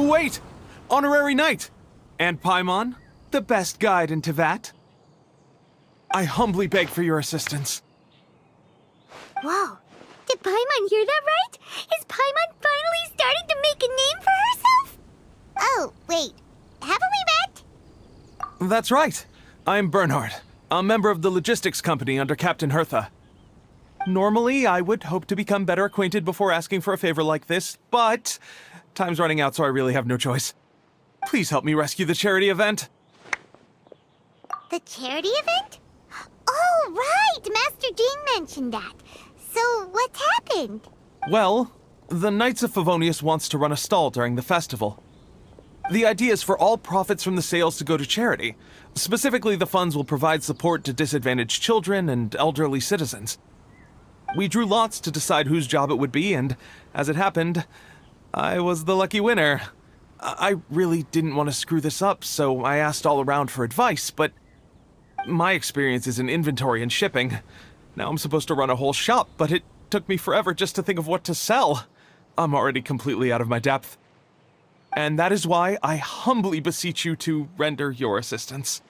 Wait! Honorary Knight! And Paimon, the best guide into that. I humbly beg for your assistance. Whoa. Did Paimon hear that right? Is Paimon finally starting to make a name for herself? Oh, wait. Haven't we met? That's right. I'm Bernhard, a member of the logistics company under Captain Hertha. Normally, I would hope to become better acquainted before asking for a favor like this, but time's running out, so I really have no choice. Please help me rescue the charity event. The charity event? Oh, right! Master Jean mentioned that. So, what's happened? Well, the Knights of Favonius wants to run a stall during the festival. The idea is for all profits from the sales to go to charity. Specifically, the funds will provide support to disadvantaged children and elderly citizens. We drew lots to decide whose job it would be, and as it happened, I was the lucky winner. I really didn't want to screw this up, so I asked all around for advice, but my experience is in inventory and shipping. Now I'm supposed to run a whole shop, but it took me forever just to think of what to sell. I'm already completely out of my depth. And that is why I humbly beseech you to render your assistance.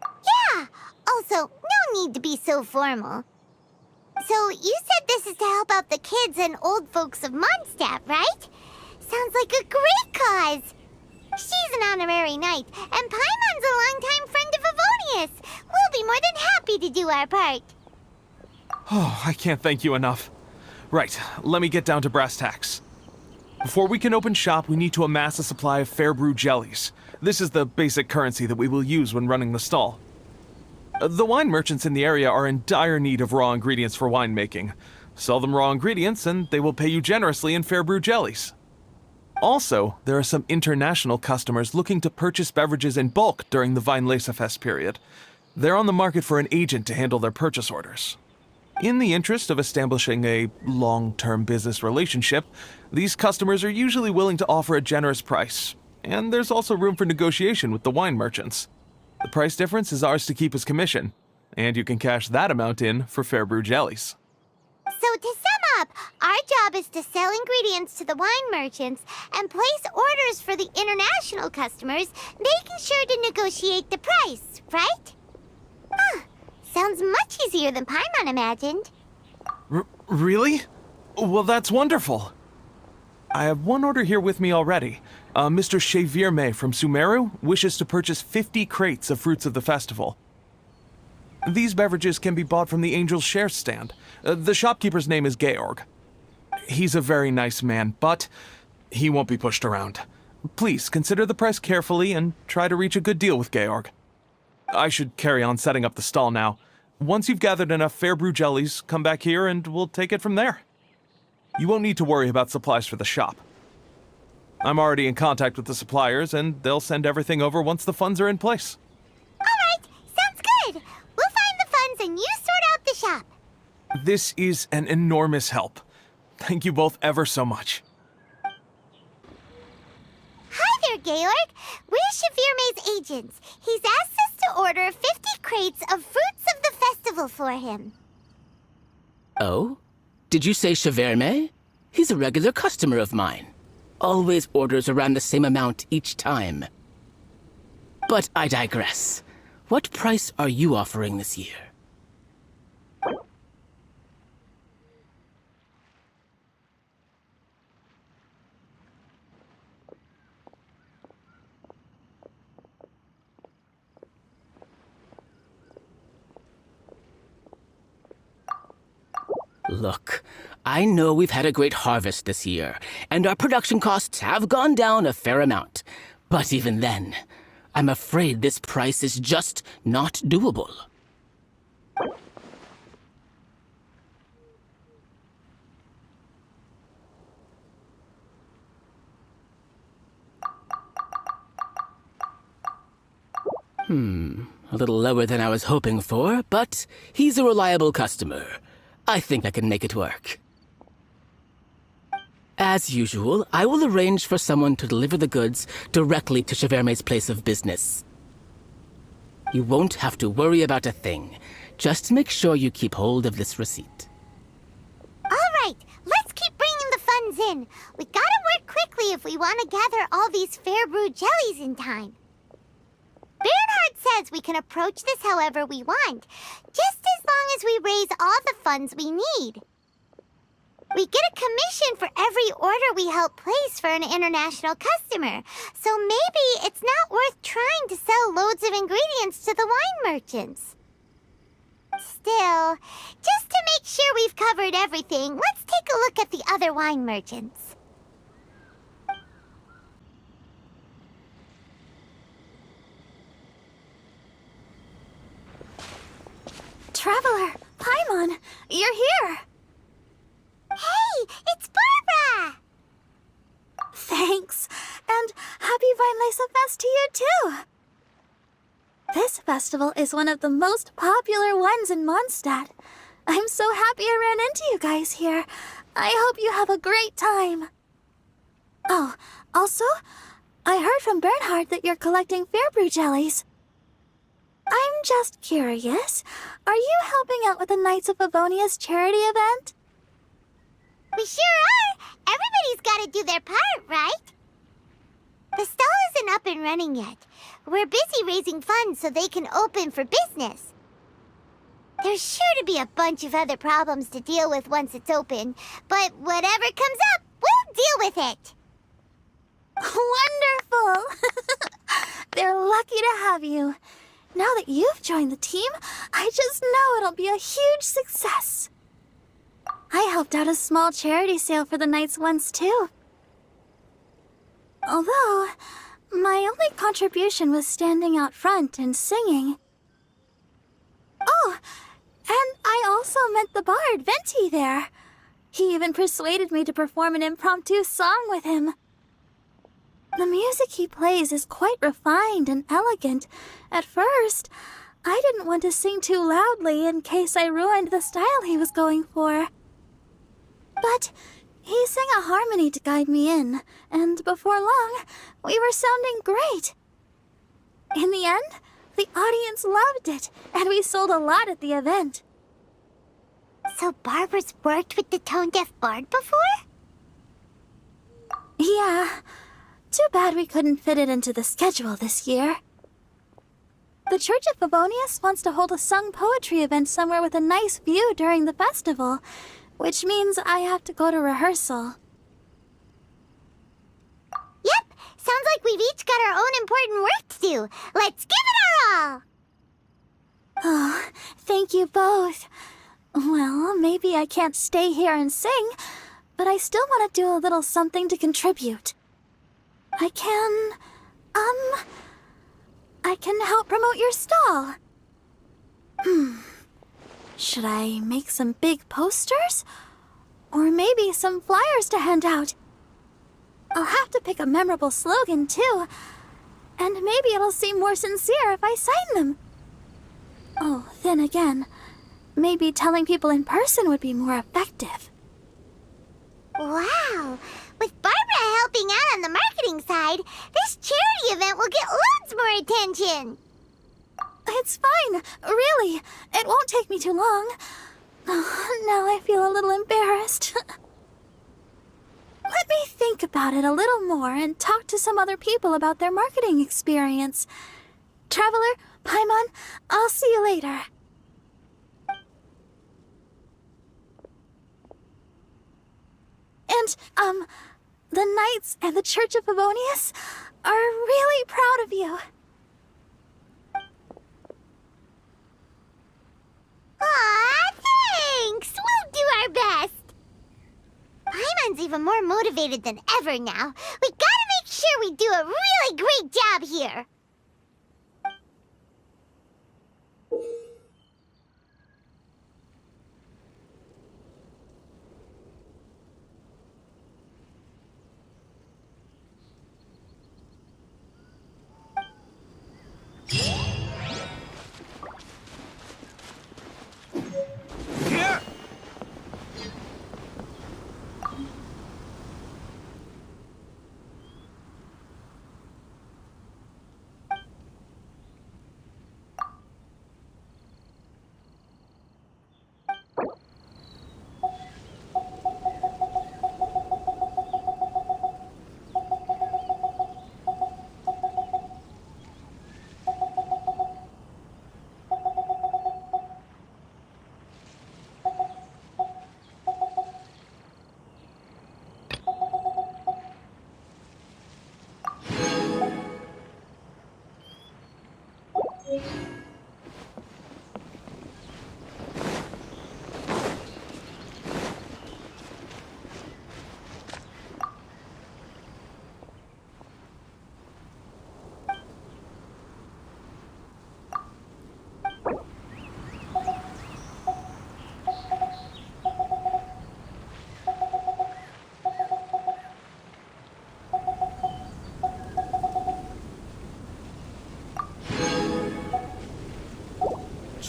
Yeah! Also, no need to be so formal. So, you said this is to help out the kids and old folks of Mondstadt, right? Sounds like a great cause! She's an honorary knight, and Paimon's a longtime friend of Favonius. We'll be more than happy to do our part. Oh, I can't thank you enough. Right, let me get down to brass tacks. Before we can open shop, we need to amass a supply of fair brew jellies. This is the basic currency that we will use when running the stall. The wine merchants in the area are in dire need of raw ingredients for winemaking. Sell them raw ingredients and they will pay you generously in fair brew jellies. Also, there are some international customers looking to purchase beverages in bulk during the Weinlesefest period. They're on the market for an agent to handle their purchase orders. In the interest of establishing a long-term business relationship, these customers are usually willing to offer a generous price, and there's also room for negotiation with the wine merchants. The price difference is ours to keep as commission, and you can cash that amount in for fair brew jellies. So to sum up, our job is to sell ingredients to the wine merchants and place orders for the international customers, making sure to negotiate the price, right? Huh. Sounds much easier than Paimon imagined. Really? Well, that's wonderful. I have one order here with me already. Mr. Chevirme from Sumeru wishes to purchase 50 crates of fruits of the festival. These beverages can be bought from the Angel's Share stand. The shopkeeper's name is Georg. He's a very nice man, but he won't be pushed around. Please consider the price carefully and try to reach a good deal with Georg. I should carry on setting up the stall now. Once you've gathered enough fair brew jellies, come back here and we'll take it from there. You won't need to worry about supplies for the shop. I'm already in contact with the suppliers, and they'll send everything over once the funds are in place. All right, sounds good. We'll find the funds and you sort out the shop. This is an enormous help. Thank you both ever so much. Hi there, Georg. We're Chevirme's agents. He's asked us to order 50 crates of fruits of the festival for him. Oh? Did you say Chevirme? He's a regular customer of mine. Always orders around the same amount each time. But I digress. What price are you offering this year? Look, I know we've had a great harvest this year, and our production costs have gone down a fair amount. But even then, I'm afraid this price is just not doable. A little lower than I was hoping for, but he's a reliable customer. I think I can make it work. As usual, I will arrange for someone to deliver the goods directly to Chevirme's place of business. You won't have to worry about a thing. Just make sure you keep hold of this receipt. All right, let's keep bringing the funds in. We gotta work quickly if we want to gather all these fair brew jellies in time. Bernhard says we can approach this however we want, just as long as we raise all the funds we need. We get a commission for every order we help place for an international customer, so maybe it's not worth trying to sell loads of ingredients to the wine merchants. Still, just to make sure we've covered everything, let's take a look at the other wine merchants. Traveler, Paimon, you're here! Hey, it's Barbara! Thanks, and happy Weinlesefest to you too! This festival is one of the most popular ones in Mondstadt. I'm so happy I ran into you guys here. I hope you have a great time. Oh, also, I heard from Bernhard that you're collecting Fairbrew jellies. I'm just curious, are you helping out with the Knights of Favonius charity event? We sure are! Everybody's gotta do their part, right? The stall isn't up and running yet. We're busy raising funds so they can open for business. There's sure to be a bunch of other problems to deal with once it's open, but whatever comes up, we'll deal with it. Wonderful! They're lucky to have you. Now that you've joined the team, I just know it'll be a huge success. I helped out a small charity sale for the Knights once, too. Although, my only contribution was standing out front and singing. Oh, and I also met the bard, Venti, there. He even persuaded me to perform an impromptu song with him. The music he plays is quite refined and elegant. At first, I didn't want to sing too loudly in case I ruined the style he was going for. But he sang a harmony to guide me in, and before long, we were sounding great. In the end, the audience loved it, and we sold a lot at the event. So Barbara's worked with the tone-deaf bard before? Yeah. Too bad we couldn't fit it into the schedule this year. The Church of Favonius wants to hold a sung poetry event somewhere with a nice view during the festival, which means I have to go to rehearsal. Yep, sounds like we've each got our own important work to do. Let's give it our all! Oh, thank you both. Well, maybe I can't stay here and sing, but I still want to do a little something to contribute. I can help promote your stall. Should I make some big posters? Or maybe some flyers to hand out? I'll have to pick a memorable slogan, too. And maybe it'll seem more sincere if I sign them. Oh, then again, maybe telling people in person would be more effective. Wow! With Barbara helping out on the marketing side, this charity event will get loads more attention! It's fine, really. It won't take me too long. Oh, now I feel a little embarrassed. Let me think about it a little more and talk to some other people about their marketing experience. Traveler, Paimon, I'll see you later. And, the Knights and the Church of Favonius are really proud of you. Aw, thanks! We'll do our best! Paimon's even more motivated than ever now. We gotta make sure we do a really great job here!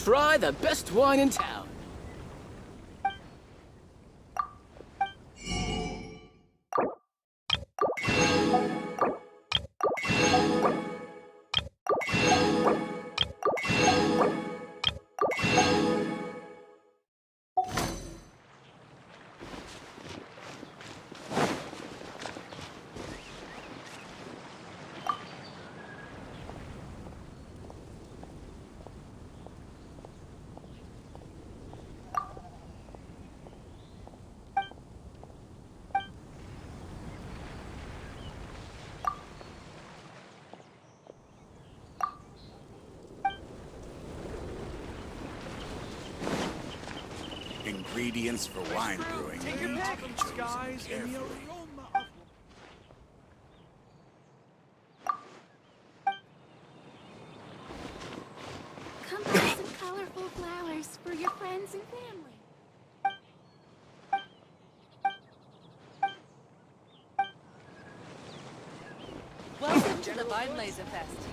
Try the best wine in town. Ingredients for wine brewing need to be chosen carefully. Come buy some colorful flowers for your friends and family. Welcome to the Weinlesefest.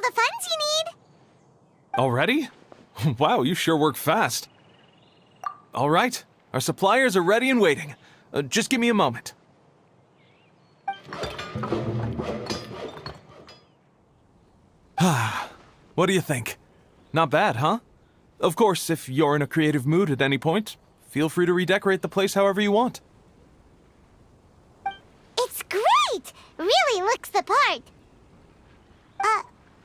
the funds you need. Already? Wow, you sure work fast. All right, our suppliers are ready and waiting. Just give me a moment. What do you think? Not bad, huh? Of course, if you're in a creative mood at any point, feel free to redecorate the place however you want. It's great! Really looks the part.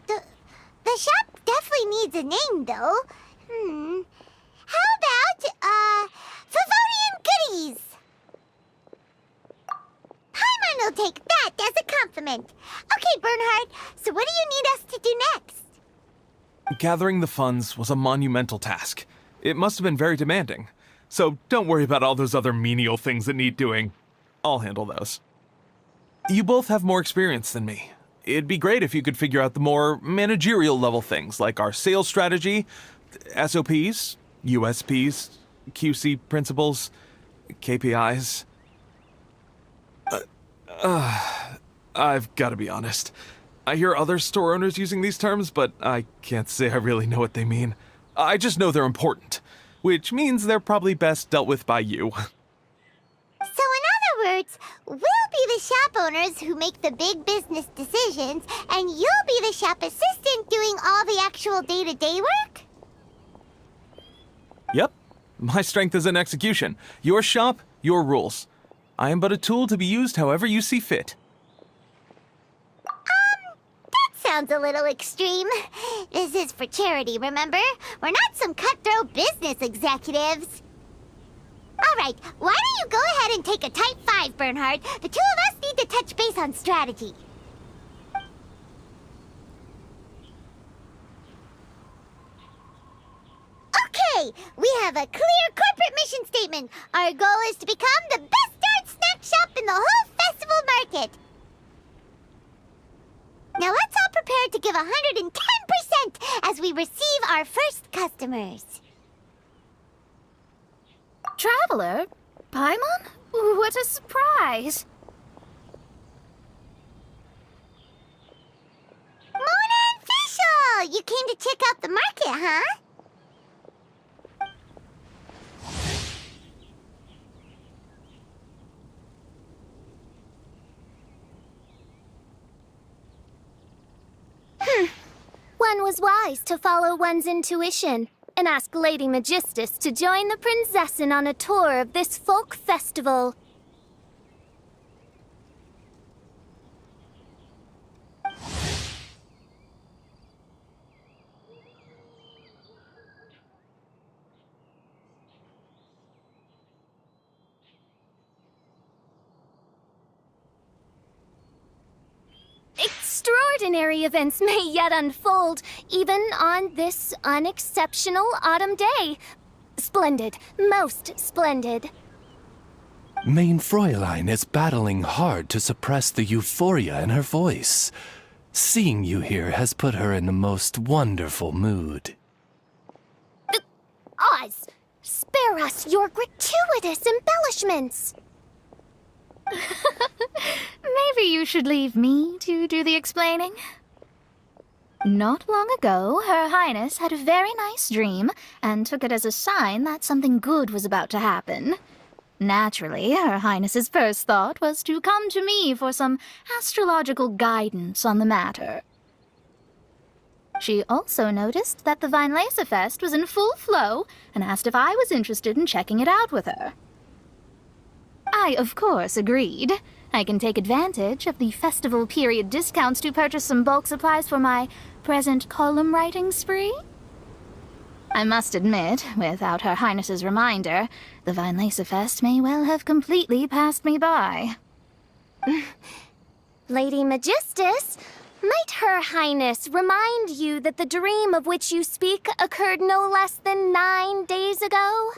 The shop definitely needs a name, though. How about, Favonian Goodies? Paimon will take that as a compliment. Okay, Bernhard, so what do you need us to do next? Gathering the funds was a monumental task. It must have been very demanding. So don't worry about all those other menial things that need doing. I'll handle those. You both have more experience than me. It'd be great if you could figure out the more managerial level things, like our sales strategy, SOPs, USPs, QC principles, KPIs. I've got to be honest. I hear other store owners using these terms, but I can't say I really know what they mean. I just know they're important, which means they're probably best dealt with by you. So in other words, we'll be the shop owners who make the big business decisions, and you'll be the shop assistant doing all the actual day-to-day work? Yep. My strength is in execution. Your shop, your rules. I am but a tool to be used however you see fit. That sounds a little extreme. This is for charity, remember? We're not some cutthroat business executives. All right, why don't you go ahead and take a type 5, Bernhard? The two of us need to touch base on strategy. Okay, we have a clear corporate mission statement. Our goal is to become the best darn snack shop in the whole festival market. Now let's all prepare to give 110% as we receive our first customers. Traveler? Paimon? What a surprise! Mona and Fischl! You came to check out the market, huh? One was wise to follow one's intuition and ask Lady Magistus to join the Prinzessin on a tour of this folk festival. Extraordinary events may yet unfold, even on this unexceptional autumn day. Splendid, most splendid. Mein Fräulein is battling hard to suppress the euphoria in her voice. Seeing you here has put her in the most wonderful mood. Oz, spare us your gratuitous embellishments. Maybe you should leave me to do the explaining. Not long ago, Her Highness had a very nice dream and took it as a sign that something good was about to happen. Naturally, Her Highness's first thought was to come to me for some astrological guidance on the matter. She also noticed that the Weinlesefest was in full flow and asked if I was interested in checking it out with her. I, of course, agreed. I can take advantage of the festival period discounts to purchase some bulk supplies for my present column writing spree. I must admit, without Her Highness's reminder, the Weinlesefest may well have completely passed me by. Lady Magistus, might Her Highness remind you that the dream of which you speak occurred no less than 9 days ago?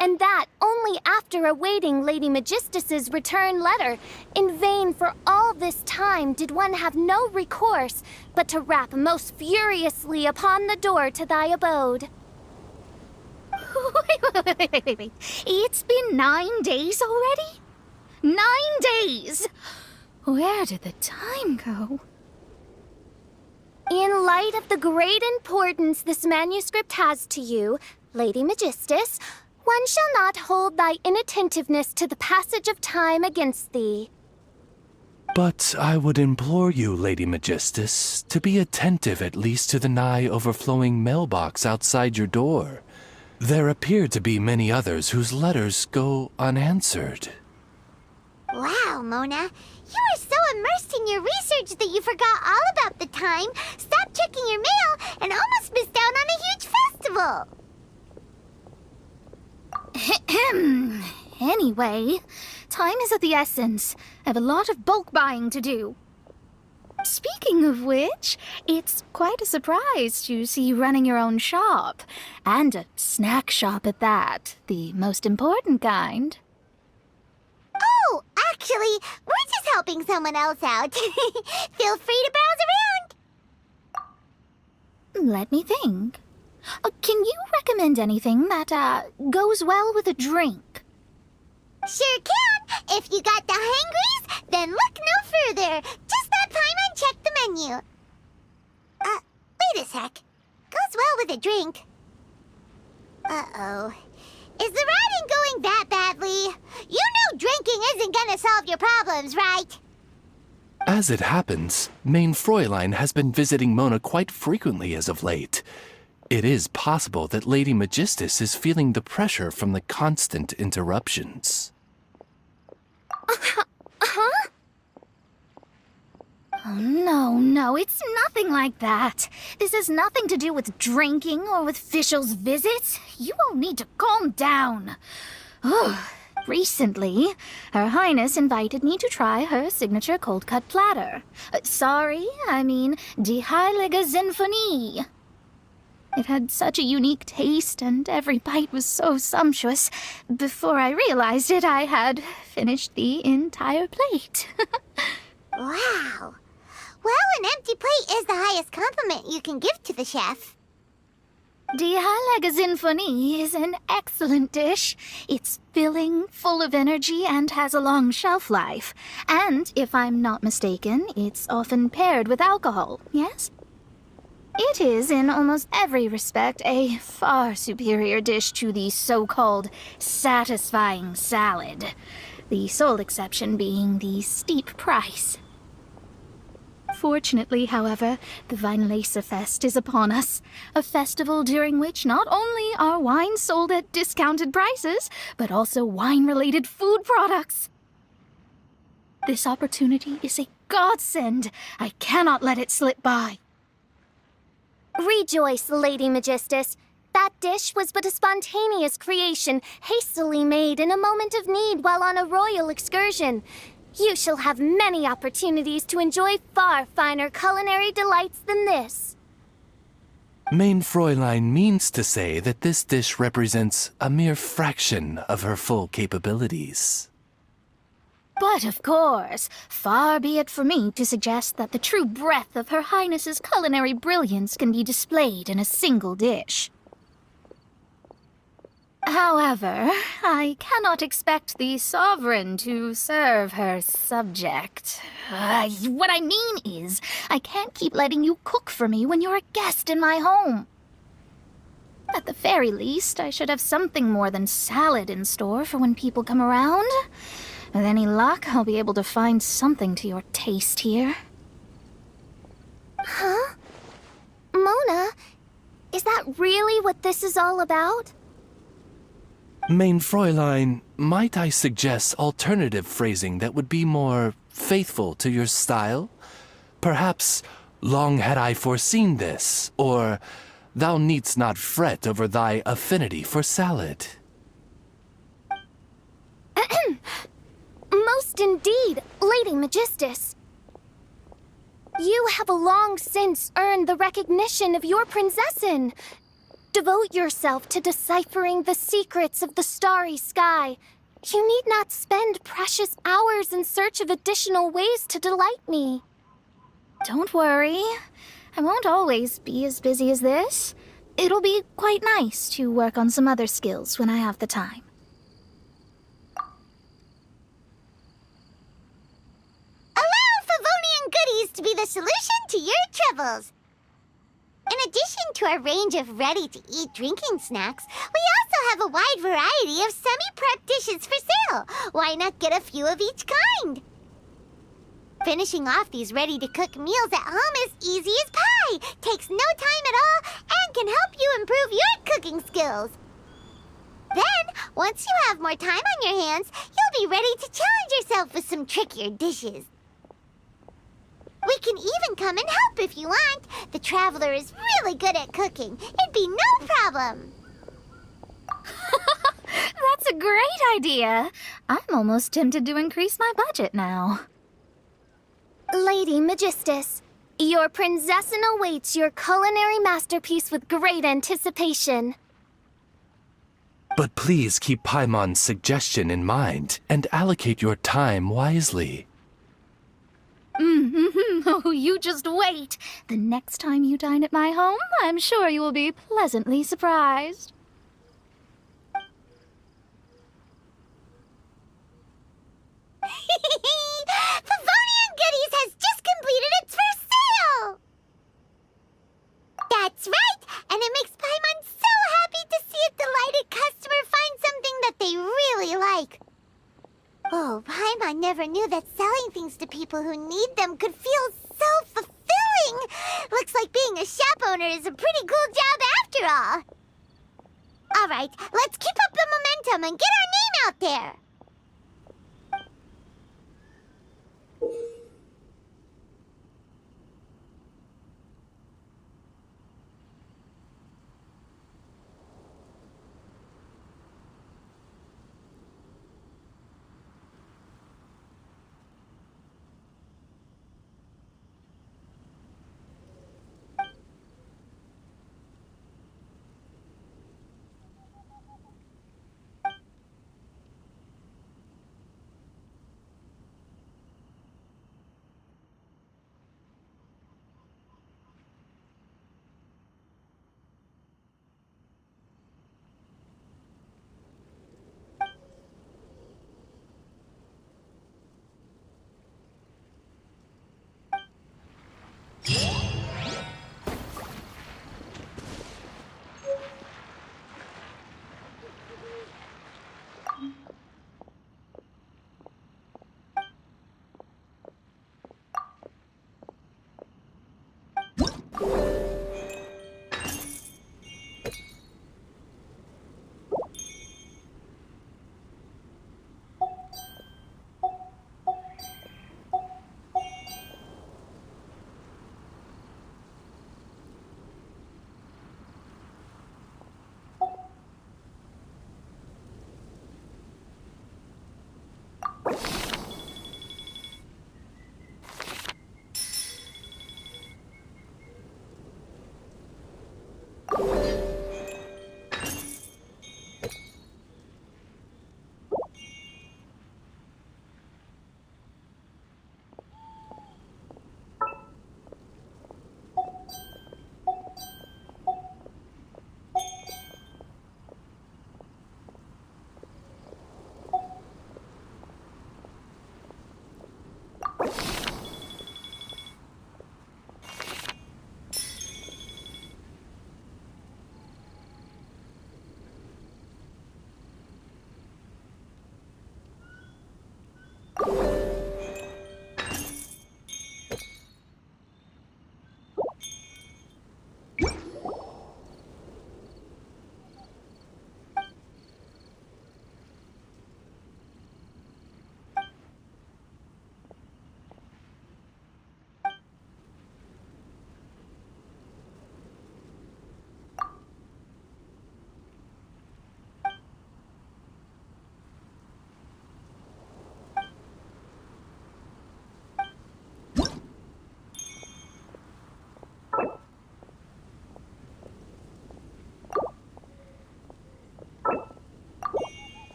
And that only after awaiting Lady Magistus's return letter. In vain for all this time did one have no recourse but to rap most furiously upon the door to thy abode. Wait. It's been 9 days already? 9 days! Where did the time go? In light of the great importance this manuscript has to you, Lady Magistus, one shall not hold thy inattentiveness to the passage of time against thee. But I would implore you, Lady Magistus, to be attentive at least to the nigh overflowing mailbox outside your door. There appear to be many others whose letters go unanswered. Wow, Mona. You were so immersed in your research that you forgot all about the time, stopped checking your mail, and almost missed out on a huge festival. Anyway, time is of the essence. I have a lot of bulk buying to do. Speaking of which, it's quite a surprise to see you running your own shop. And a snack shop at that, the most important kind. Oh, actually, we're just helping someone else out. Feel free to browse around. Let me think. Can you recommend anything that, goes well with a drink? Sure can. If you got the hangries, then look no further. Just that time and check the menu. Wait a sec. Goes well with a drink. Uh-oh. Is the writing going that badly? You know drinking isn't gonna solve your problems, right? As it happens, Main Fräulein has been visiting Mona quite frequently as of late. It is possible that Lady Magistus is feeling the pressure from the constant interruptions. Oh, no, it's nothing like that. This has nothing to do with drinking or with Fischl's visits. You all need to calm down. Recently, Her Highness invited me to try her signature cold-cut platter. Die Heilige Sinfonie. It had such a unique taste, and every bite was so sumptuous. Before I realized it, I had finished the entire plate. Wow. Well, an empty plate is the highest compliment you can give to the chef. Die Heilige Sinfonie is an excellent dish. It's filling, full of energy, and has a long shelf life. And, if I'm not mistaken, it's often paired with alcohol, yes? It is, in almost every respect, a far superior dish to the so-called satisfying salad. The sole exception being the steep price. Fortunately, however, the Weinlesefest is upon us, a festival during which not only are wines sold at discounted prices, but also wine-related food products. This opportunity is a godsend. I cannot let it slip by. Rejoice, Lady Magistus. That dish was but a spontaneous creation, hastily made in a moment of need while on a royal excursion. You shall have many opportunities to enjoy far finer culinary delights than this. Main Fräulein means to say that this dish represents a mere fraction of her full capabilities. But of course, far be it for me to suggest that the true breadth of Her Highness's culinary brilliance can be displayed in a single dish. However, I cannot expect the sovereign to serve her subject. What I mean is, I can't keep letting you cook for me when you're a guest in my home. At the very least, I should have something more than salad in store for when people come around. With any luck, I'll be able to find something to your taste here. Huh? Mona, is that really what this is all about? Main Fräulein, might I suggest alternative phrasing that would be more faithful to your style? Perhaps, long had I foreseen this, or thou needst not fret over thy affinity for salad. Most indeed, Lady Magistus. You have long since earned the recognition of your prinzessin. Devote yourself to deciphering the secrets of the starry sky. You need not spend precious hours in search of additional ways to delight me. Don't worry. I won't always be as busy as this. It'll be quite nice to work on some other skills when I have the time. Allow Favonian goodies to be the solution to your troubles. In addition to our range of ready-to-eat drinking snacks, we also have a wide variety of semi-prep dishes for sale. Why not get a few of each kind? Finishing off these ready-to-cook meals at home is easy as pie, takes no time at all, and can help you improve your cooking skills. Then, once you have more time on your hands, you'll be ready to challenge yourself with some trickier dishes. We can even come and help if you want. The Traveler is really good at cooking. It'd be no problem. That's a great idea. I'm almost tempted to increase my budget now. Lady Magistus, your princessin awaits your culinary masterpiece with great anticipation. But please keep Paimon's suggestion in mind and allocate your time wisely. Oh, you just wait. The next time you dine at my home, I'm sure you will be pleasantly surprised. Favonian Goodies has just completed its first sale! That's right! And it makes Paimon so happy to see a delighted customer find something that they really like. Oh, Paimon never knew that selling things to people who need them could feel so fulfilling! Looks like being a shop owner is a pretty cool job after all. Alright, let's keep up the momentum and get our name out there!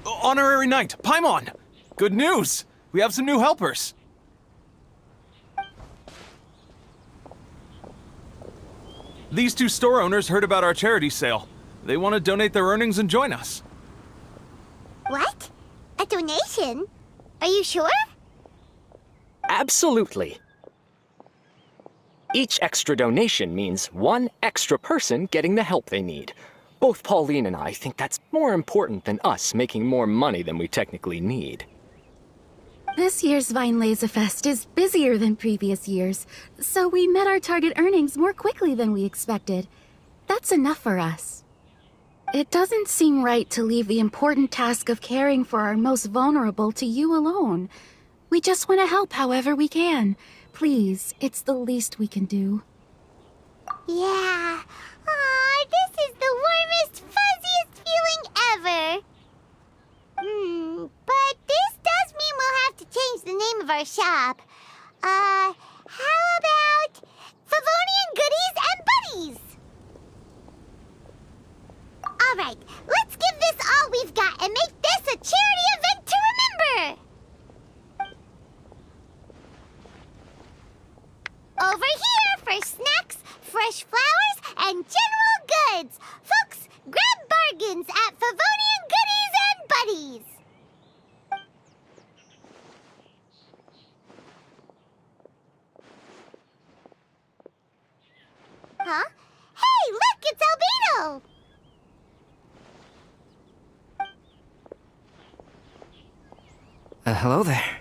Honorary Knight, Paimon! Good news! We have some new helpers! These two store owners heard about our charity sale. They want to donate their earnings and join us. What? A donation? Are you sure? Absolutely. Each extra donation means one extra person getting the help they need. Both Pauline and I think that's more important than us making more money than we technically need. This year's Weinlesefest is busier than previous years, so we met our target earnings more quickly than we expected. That's enough for us. It doesn't seem right to leave the important task of caring for our most vulnerable to you alone. We just want to help however we can. Please, it's the least we can do. Yeah. Aw, this is the warmest, fuzziest feeling ever. But this does mean we'll have to change the name of our shop. How about Favonian Goodies and Buddies? Alright, let's give this all we've got and make this a charity event to remember! Over here for snacks, fresh flowers, and general goods. Folks, grab bargains at Favonian Goodies and Buddies. Huh? Hey, look, it's Albedo! Hello there.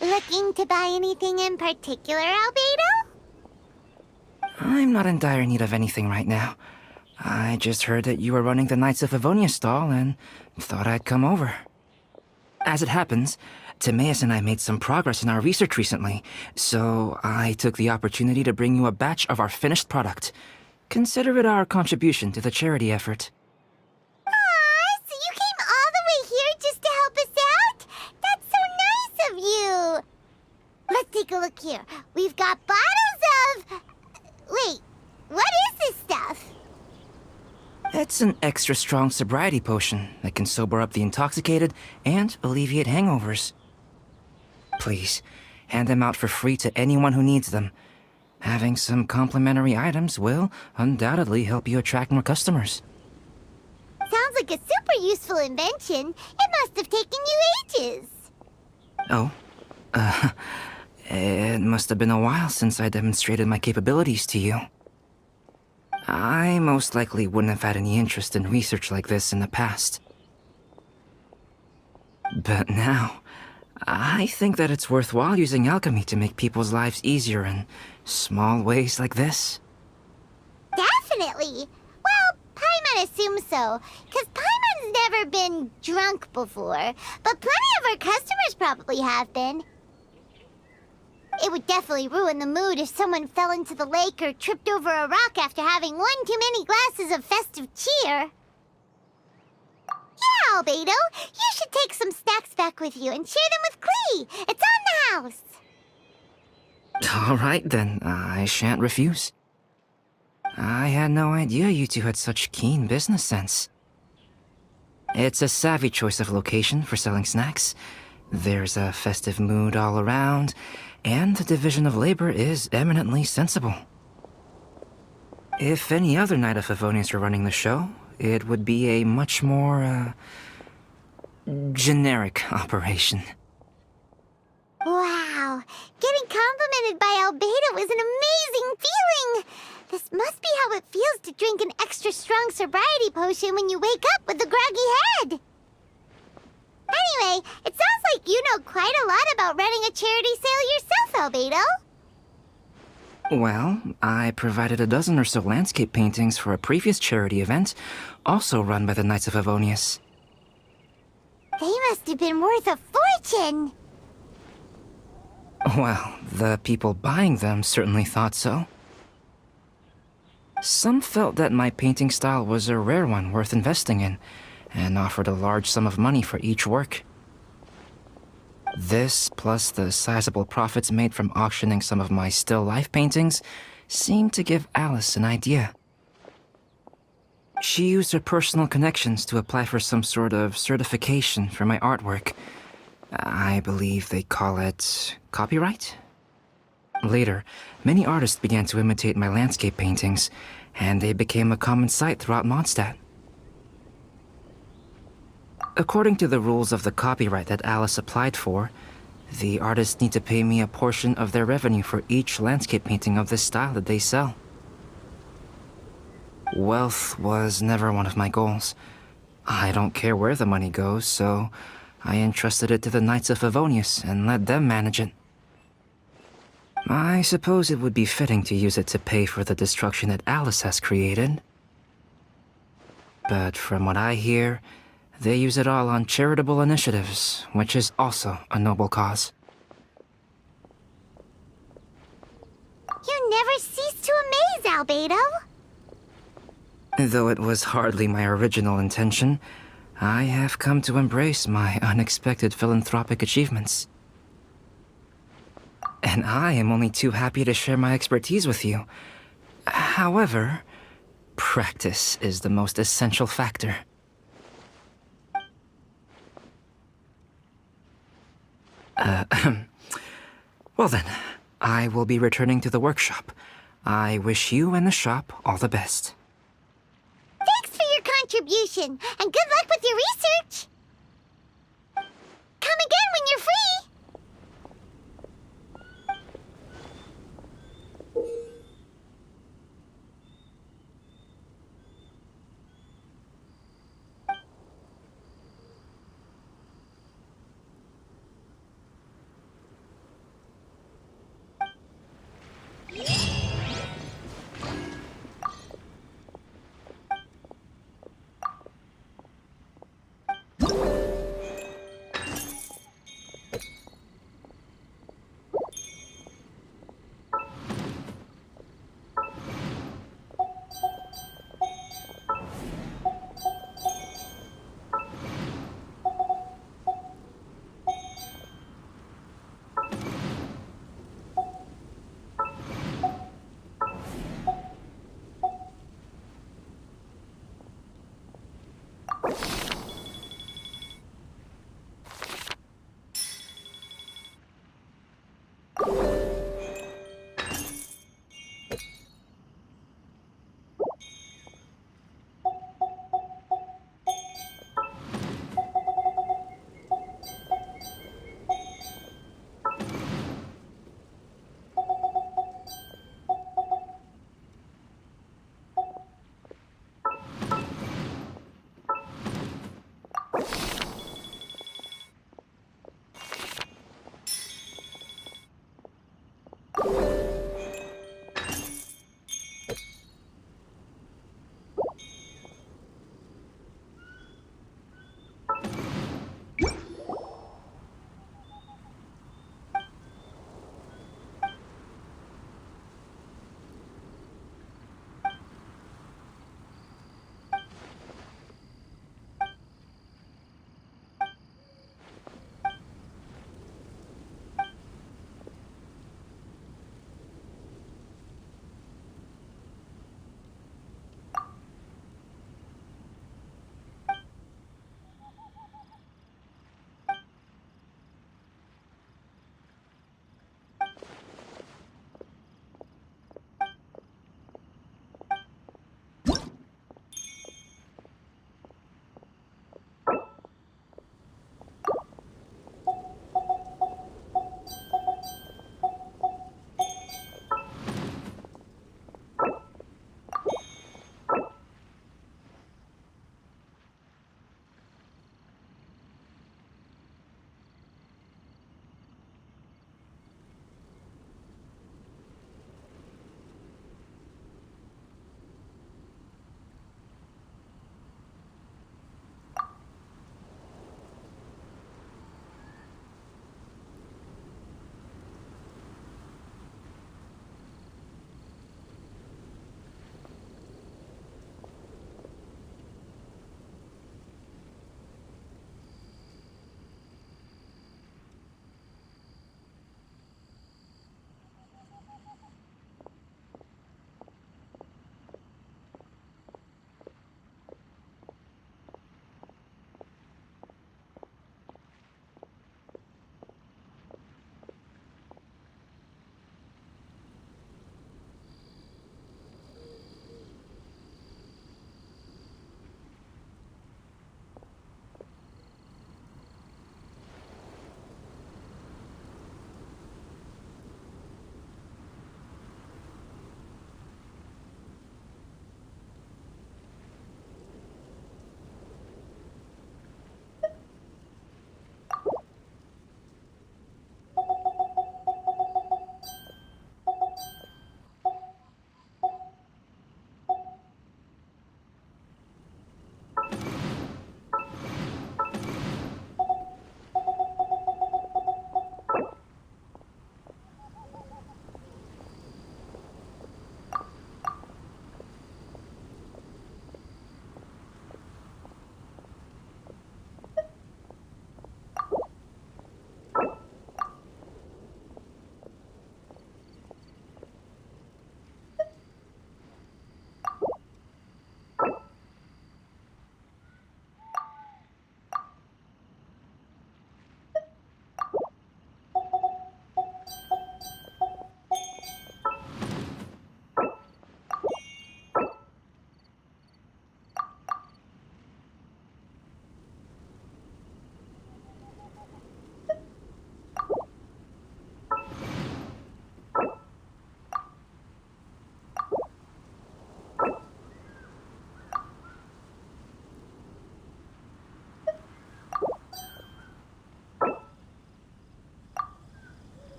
Looking to buy anything in particular, Albedo? I'm not in dire need of anything right now. I just heard that you were running the Knights of Favonius stall and thought I'd come over. As it happens, Timaeus and I made some progress in our research recently, so I took the opportunity to bring you a batch of our finished product. Consider it our contribution to the charity effort. Aw, so you came all the way here just to help us out? That's so nice of you! Let's take a look here. We've got bottles of... Wait, what is this stuff? It's an extra strong sobriety potion that can sober up the intoxicated and alleviate hangovers. Please, hand them out for free to anyone who needs them. Having some complimentary items will undoubtedly help you attract more customers. Sounds like a super useful invention. It must have taken you ages. Oh, it must have been a while since I demonstrated my capabilities to you. I most likely wouldn't have had any interest in research like this in the past. But now, I think that it's worthwhile using alchemy to make people's lives easier in small ways like this. Definitely. Well, Paimon assumes so, because Paimon's never been drunk before, but plenty of our customers probably have been. It would definitely ruin the mood if someone fell into the lake or tripped over a rock after having one too many glasses of festive cheer. Yeah, Albedo, you should take some snacks back with you and share them with Klee. It's on the house. All right, then. I shan't refuse. I had no idea you two had such keen business sense. It's a savvy choice of location for selling snacks. There's a festive mood all around, and the division of labor is eminently sensible. If any other Knight of Favonius were running the show, it would be a much more, generic operation. Wow, getting complimented by Albedo is an amazing feeling! This must be how it feels to drink an extra strong sobriety potion when you wake up with a groggy head! Anyway, it sounds like you know quite a lot about running a charity sale yourself, Albedo. Well, I provided a dozen or so landscape paintings for a previous charity event, also run by the Knights of Favonius. They must have been worth a fortune! Well, the people buying them certainly thought so. Some felt that my painting style was a rare one worth investing in, and offered a large sum of money for each work. This, plus the sizable profits made from auctioning some of my still life paintings, seemed to give Alice an idea. She used her personal connections to apply for some sort of certification for my artwork. I believe they call it copyright? Later, many artists began to imitate my landscape paintings, and they became a common sight throughout Mondstadt. According to the rules of the copyright that Alice applied for, the artists need to pay me a portion of their revenue for each landscape painting of this style that they sell. Wealth was never one of my goals. I don't care where the money goes, so I entrusted it to the Knights of Favonius and let them manage it. I suppose it would be fitting to use it to pay for the destruction that Alice has created. But from what I hear, they use it all on charitable initiatives, which is also a noble cause. You never cease to amaze, Albedo. Though it was hardly my original intention, I have come to embrace my unexpected philanthropic achievements. And I am only too happy to share my expertise with you. However, practice is the most essential factor. Well then, I will be returning to the workshop. I wish you and the shop all the best. Thanks for your contribution, and good luck with your research. Come again when you're free.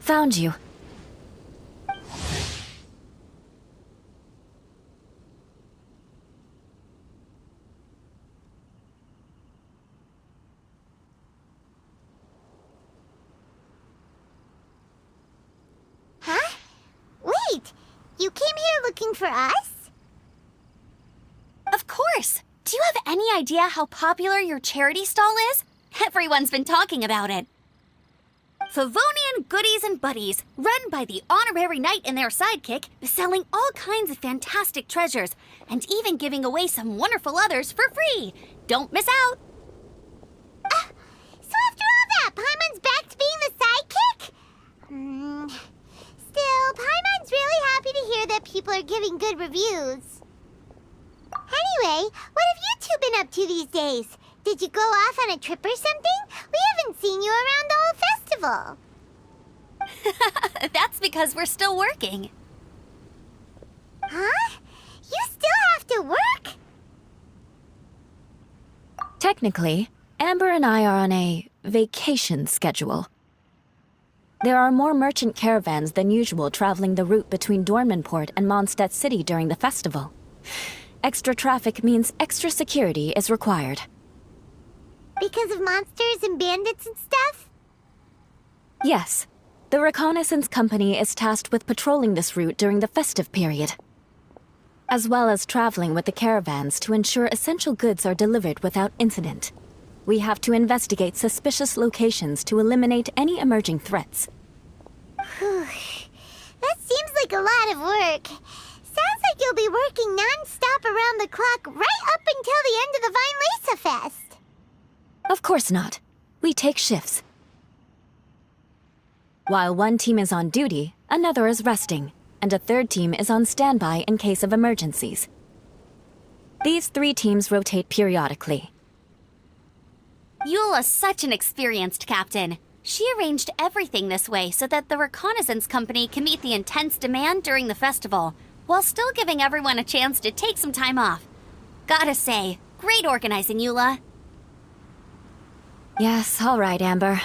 Found you. Huh? Wait! You came here looking for us? Of course! Do you have any idea how popular your charity stall is? Everyone's been talking about it. Favonian Goodies and Buddies, run by the honorary knight and their sidekick, is selling all kinds of fantastic treasures, and even giving away some wonderful others for free. Don't miss out! So after all that, Paimon's back to being the sidekick? Still, Paimon's really happy to hear that people are giving good reviews. Anyway, what have you two been up to these days? Did you go off on a trip or something? We haven't seen you around the whole festival. That's because we're still working. Huh? You still have to work? Technically, Amber and I are on a vacation schedule. There are more merchant caravans than usual traveling the route between Dormanport and Mondstadt City during the festival. Extra traffic means extra security is required. Because of monsters and bandits and stuff? Yes. The reconnaissance company is tasked with patrolling this route during the festive period, as well as traveling with the caravans to ensure essential goods are delivered without incident. We have to investigate suspicious locations to eliminate any emerging threats. That seems like a lot of work. Sounds like you'll be working non-stop around the clock right up until the end of the Weinlesefest. Of course not. We take shifts. While one team is on duty, another is resting, and a third team is on standby in case of emergencies. These 3 teams rotate periodically. Eula's such an experienced captain. She arranged everything this way so that the reconnaissance company can meet the intense demand during the festival, while still giving everyone a chance to take some time off. Gotta say, great organizing, Eula. Yes, all right, Amber.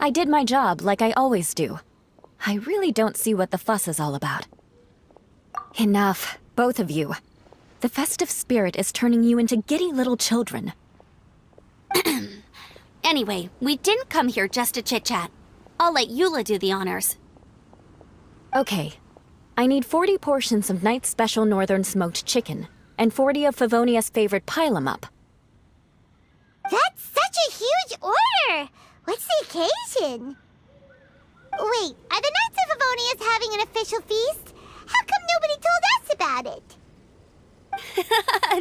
I did my job like I always do. I really don't see what the fuss is all about. Enough, both of you. The festive spirit is turning you into giddy little children. Anyway, we didn't come here just to chit-chat. I'll let Eula do the honors. Okay. I need 40 portions of Knight's Special Northern Smoked Chicken, and 40 of Favonia's favorite pile-em-up. That's such a huge order! What's the occasion? Wait, are the Knights of Favonius having an official feast? How come nobody told us about it?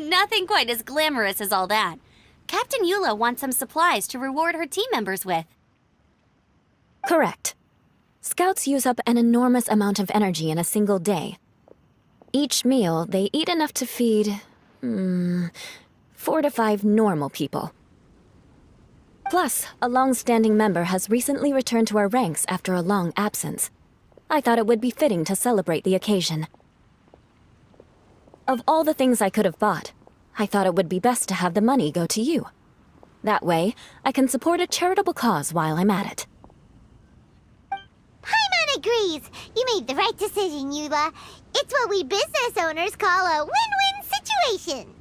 Nothing quite as glamorous as all that. Captain Eula wants some supplies to reward her team members with. Correct. Scouts use up an enormous amount of energy in a single day. Each meal, they eat enough to feed... 4 to 5 normal people. Plus, a long-standing member has recently returned to our ranks after a long absence. I thought it would be fitting to celebrate the occasion. Of all the things I could have bought, I thought it would be best to have the money go to you. That way, I can support a charitable cause while I'm at it. Paimon agrees! You made the right decision, Eula. It's what we business owners call a win-win situation.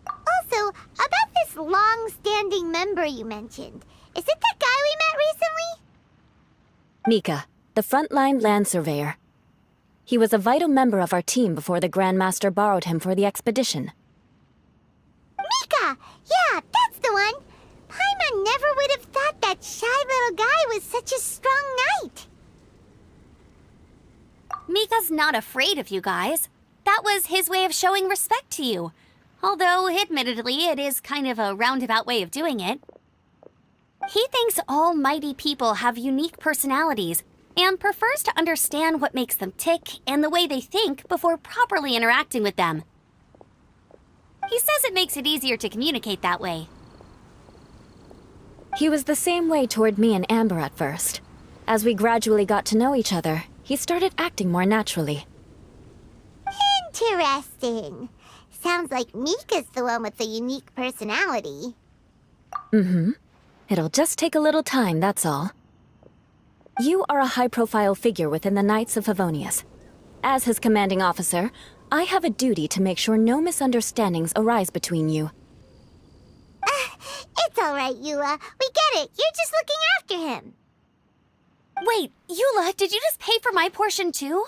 Also, about this long-standing member you mentioned, is it that guy we met recently? Mika, the frontline land surveyor. He was a vital member of our team before the Grandmaster borrowed him for the expedition. Mika! Yeah, that's the one! Paimon never would have thought that shy little guy was such a strong knight. Mika's not afraid of you guys. That was his way of showing respect to you. Although, admittedly, it is kind of a roundabout way of doing it. He thinks all mighty people have unique personalities, and prefers to understand what makes them tick and the way they think before properly interacting with them. He says it makes it easier to communicate that way. He was the same way toward me and Amber at first. As we gradually got to know each other, he started acting more naturally. Interesting. Sounds like Mika's the one with the unique personality. Mm-hmm. It'll just take a little time, that's all. You are a high-profile figure within the Knights of Favonius. As his commanding officer, I have a duty to make sure no misunderstandings arise between you. It's all right, Eula. We get it. You're just looking after him. Wait, Eula, did you just pay for my portion too?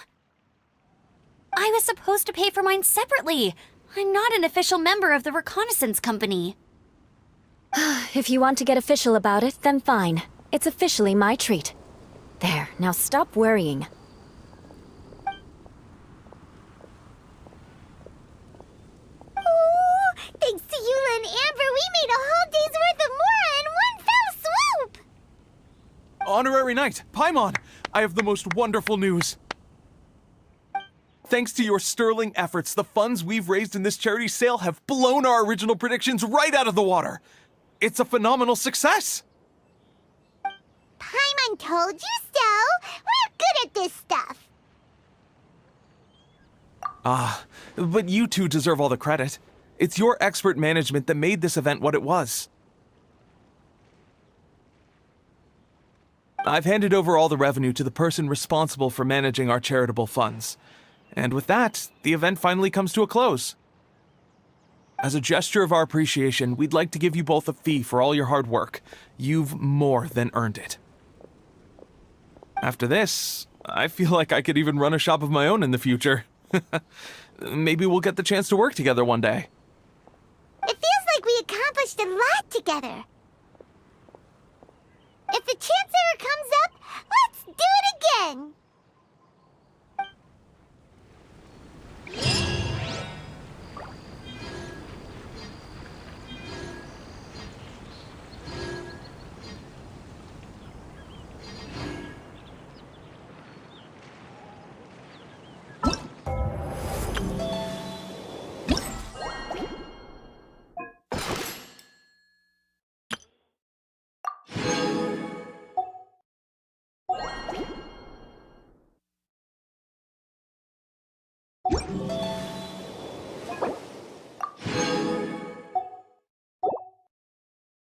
I was supposed to pay for mine separately. I'm not an official member of the reconnaissance company. If you want to get official about it, then fine. It's officially my treat. There, now stop worrying. Ooh, thanks to Eula and Amber, we made a whole day's worth of Mora in one fell swoop! Honorary Knight, Paimon, I have the most wonderful news. Thanks to your sterling efforts, the funds we've raised in this charity sale have blown our original predictions right out of the water. It's a phenomenal success! Paimon told you so! We're good at this stuff! But you two deserve all the credit. It's your expert management that made this event what it was. I've handed over all the revenue to the person responsible for managing our charitable funds. And with that, the event finally comes to a close. As a gesture of our appreciation, we'd like to give you both a fee for all your hard work. You've more than earned it. After this, I feel like I could even run a shop of my own in the future. Maybe we'll get the chance to work together one day. It feels like we accomplished a lot together. If the chance ever comes up, let's do it again!